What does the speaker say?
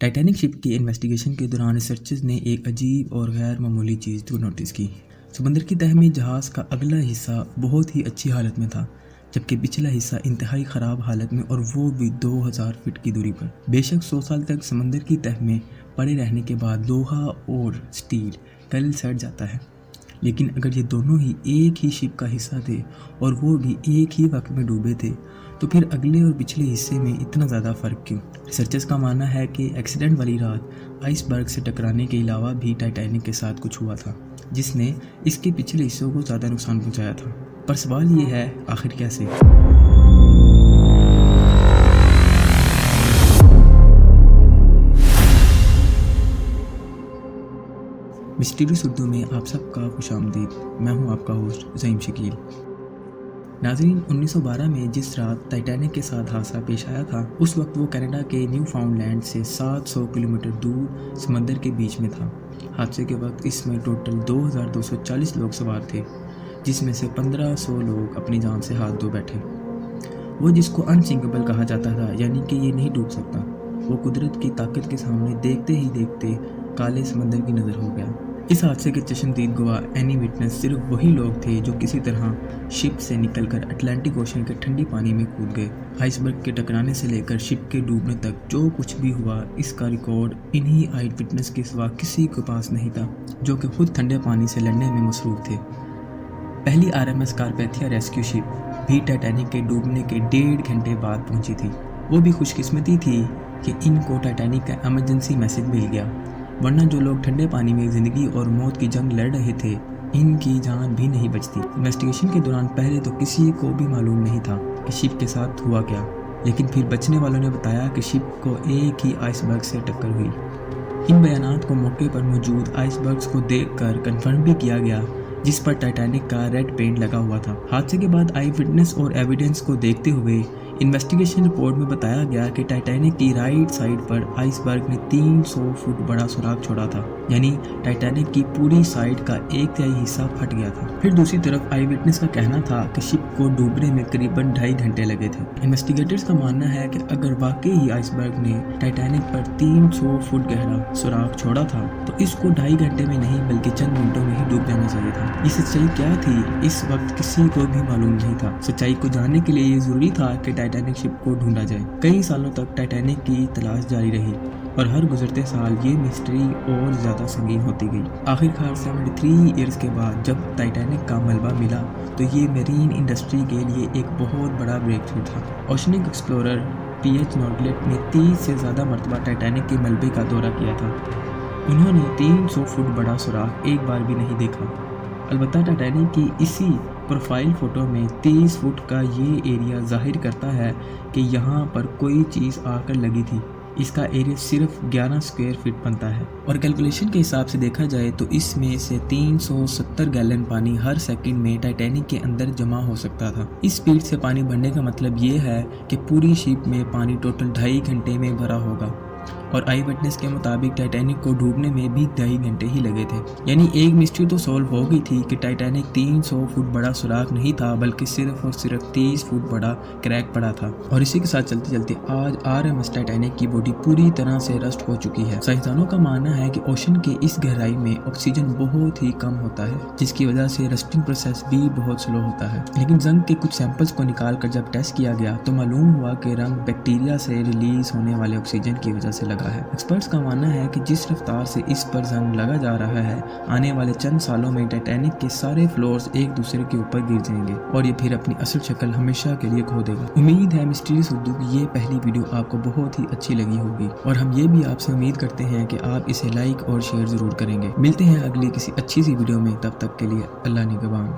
Titanic شپ کی investigation کے دوران ریسرچرز نے ایک عجیب اور غیر معمولی چیز کو نوٹس کی۔ سمندر کی تہہ میں جہاز کا اگلا حصہ بہت ہی اچھی حالت میں تھا، جبکہ پچھلا حصہ انتہائی خراب حالت میں، اور وہ بھی 2000 فٹ کی دوری پر۔ بے شک 100 سال تک سمندر کی تہہ میں پڑے رہنے کے بعد لوہا اور سٹیل کل سڑ جاتا ہے، لیکن اگر یہ دونوں ہی ایک ہی شپ کا حصہ تھے اور وہ بھی ایک ہی وقت میں ڈوبے تھے تو پھر اگلے اور پچھلے حصے میں اتنا زیادہ فرق کیوں؟ ریسرچرز کا ماننا ہے کہ ایکسیڈنٹ والی رات آئس برگ سے ٹکرانے کے علاوہ بھی ٹائٹینک کے ساتھ کچھ ہوا تھا جس نے اس کے پچھلے حصوں کو زیادہ نقصان پہنچایا تھا۔ پر سوال یہ ہے، آخر کیسے؟ مسٹیریس اردو میں آپ سب کا خوش آمدید۔ میں ہوں آپ کا ہوسٹ زعیم شکیل۔ ناظرین، 1912 میں جس رات ٹائٹینک کے ساتھ حادثہ پیش آیا تھا، اس وقت وہ کینیڈا کے نیو فاؤنڈ لینڈ سے 700 کلومیٹر دور سمندر کے بیچ میں تھا۔ حادثے کے وقت اس میں ٹوٹل 2240 لوگ سوار تھے، جس میں سے 1500 لوگ اپنی جان سے ہاتھ دھو بیٹھے۔ وہ جس کو انسنکیبل کہا جاتا تھا، یعنی کہ یہ نہیں ڈوب سکتا، وہ قدرت کی طاقت کے سامنے دیکھتے ہی دیکھتے کالے سمندر کی نظر ہو گیا۔ اس حادثے کے چشمدید گواہ اینی وٹنس صرف وہی لوگ تھے جو کسی طرح شپ سے نکل کر اٹلانٹک اوشن کے ٹھنڈی پانی میں کود گئے۔ آئس برگ کے ٹکرانے سے لے کر شپ کے ڈوبنے تک جو کچھ بھی ہوا، اس کا ریکارڈ انہی آئی وٹنس کے سوا کسی کے پاس نہیں تھا، جو کہ خود ٹھنڈے پانی سے لڑنے میں مصروف تھے۔ پہلی RMS کارپیتھیا ریسکیو شپ بھی ٹائٹینک کے ڈوبنے کے 1.5 گھنٹے بعد پہنچی تھی۔ وہ بھی خوش قسمتی تھی کہ ان کو ٹائٹینک کا ایمرجنسی میسج مل گیا، ورنہ جو لوگ ٹھنڈے پانی میں زندگی اور موت کی جنگ لڑ رہے تھے، ان کی جان بھی نہیں بچتی۔ انویسٹیگیشن کے دوران پہلے تو کسی کو بھی معلوم نہیں تھا کہ شپ کے ساتھ ہوا کیا، لیکن پھر بچنے والوں نے بتایا کہ شپ کو ایک ہی آئس برگ سے ٹکر ہوئی۔ ان بیانات کو موقع پر موجود آئس برگز کو دیکھ کر کنفرم بھی کیا گیا، جس پر ٹائٹینک کا ریڈ پینٹ لگا ہوا تھا۔ حادثے کے بعد آئی وٹنس اور ایویڈنس کو دیکھتے ہوئے انویسٹیگیشن رپورٹ میں بتایا گیا کہ ٹائٹینک کی رائٹ سائڈ پر آئس برگ نے 300 فٹ بڑا سوراخ چھوڑا تھا، یعنی ٹائٹینک کی پوری سائڈ کا 1/3 حصہ پھٹ گیا تھا۔ پھر دوسری طرف آئی وٹنس کا کہنا تھا کہ شپ کو ڈوبنے میں قریباً 2.5 گھنٹے لگے تھے۔ انویسٹیگیٹرز کا ماننا ہے کہ اگر واقعی ہی آئس برگ نے ٹائٹینک پر 300 فٹ گہرا سوراخ چھوڑا تھا تو اس کو 2.5 گھنٹے میں نہیں بلکہ چند منٹوں میں ہی ڈوب جانا چاہیے تھا۔ یہ سچائی کیا تھی، اس وقت کسی کو بھی معلوم نہیں تھا۔ سچائی کو جاننے کے لیے یہ ضروری تھا کہ ٹائٹینک شپ کو ڈھونڈا جائے۔ کئی سالوں تک ٹائٹینک کی تلاش جاری رہی اور ہر گزرتے سال یہ مسٹری اور زیادہ سنگین ہوتی گئی۔ آخرکار 73 ایئرز کے بعد جب ٹائٹینک کا ملبہ ملا تو یہ میرین انڈسٹری کے لیے ایک بہت بڑا بریک تھرو تھا۔ اوشنک ایکسپلورر PH نورگلیٹ نے 30 سے زیادہ مرتبہ ٹائٹینک کے ملبے کا دورہ کیا تھا۔ انہوں نے 300 فٹ بڑا سوراخ ایک بار بھی نہیں دیکھا۔ البتہ ٹائٹینک کی اسی پروفائل فوٹو میں 30 فٹ کا یہ ایریا ظاہر کرتا ہے کہ یہاں پر کوئی چیز آ کر لگی تھی۔ اس کا ایریا صرف 11 اسکوائر فٹ بنتا ہے، اور کیلکولیشن کے حساب سے دیکھا جائے تو اس میں سے 370 گیلن پانی ہر سیکنڈ میں ٹائٹینک کے اندر جمع ہو سکتا تھا۔ اس سپیڈ سے پانی بھرنے کا مطلب یہ ہے کہ پوری شپ میں پانی ٹوٹل 2.5 گھنٹے میں بھرا ہوگا، اور آئی وٹنس کے مطابق ٹائٹینک کو ڈوبنے میں بھی 2.5 گھنٹے ہی لگے تھے۔ یعنی ایک مسٹری تو سولو ہو گئی تھی کہ ٹائٹینک 300 فٹ بڑا سوراخ نہیں تھا بلکہ صرف اور صرف 30 فٹ بڑا کریک پڑا تھا۔ اور اسی کے ساتھ چلتے چلتے آج RMS ٹائٹینک کی باڈی پوری طرح سے رسٹ ہو چکی ہے۔ سائنسدانوں کا ماننا ہے کہ اوشن کے اس گہرائی میں آکسیجن بہت ہی کم ہوتا ہے، جس کی وجہ سے رسٹنگ پروسیس بھی بہت سلو ہوتا ہے۔ لیکن زنک کے کچھ سیمپلز کو نکال کر جب ٹیسٹ کیا گیا تو معلوم ہوا کہ رنگ بیکٹیریا سے ریلیز ہونے والے آکسیجن کی وجہ سے لگا ہے۔ ایکسپرٹس کا ماننا ہے کہ جس رفتار سے اس پر زنگ لگا جا رہا ہے، آنے والے چند سالوں میں ٹائٹینک کے سارے فلورز ایک دوسرے کے اوپر گر جائیں گے اور یہ پھر اپنی اصل شکل ہمیشہ کے لیے کھو دے گا۔ امید ہے مسٹریس اردو کی یہ پہلی ویڈیو آپ کو بہت ہی اچھی لگی ہوگی، اور ہم یہ بھی آپ سے امید کرتے ہیں کہ آپ اسے لائک اور شیئر ضرور کریں گے۔ ملتے ہیں اگلی کسی اچھی سی ویڈیو میں، تب تک کے لیے اللہ نگہبان۔